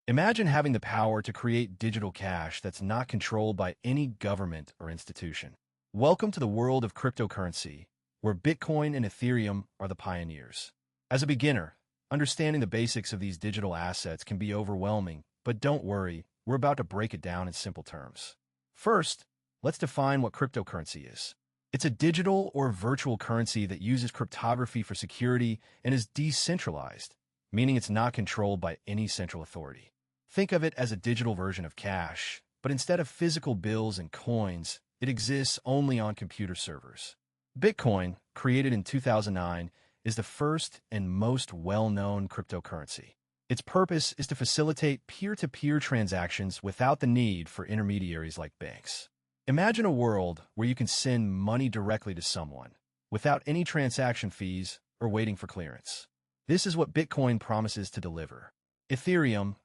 Imagine having the power to create digital cash that's not controlled by any government or institution. Welcome to the world of cryptocurrency, where Bitcoin and Ethereum are the pioneers. As a beginner, understanding the basics of these digital assets can be overwhelming, but don't worry, we're about to break it down in simple terms. First, let's define what cryptocurrency is. It's a digital or virtual currency that uses cryptography for security and is decentralized, meaning it's not controlled by any central authority. Think of it as a digital version of cash, but instead of physical bills and coins, it exists only on computer servers. Bitcoin, created in 2009, is the first and most well-known cryptocurrency. Its purpose is to facilitate peer-to-peer transactions without the need for intermediaries like banks. Imagine a world where you can send money directly to someone, without any transaction fees or waiting for clearance. This is what Bitcoin promises to deliver. Ethereum,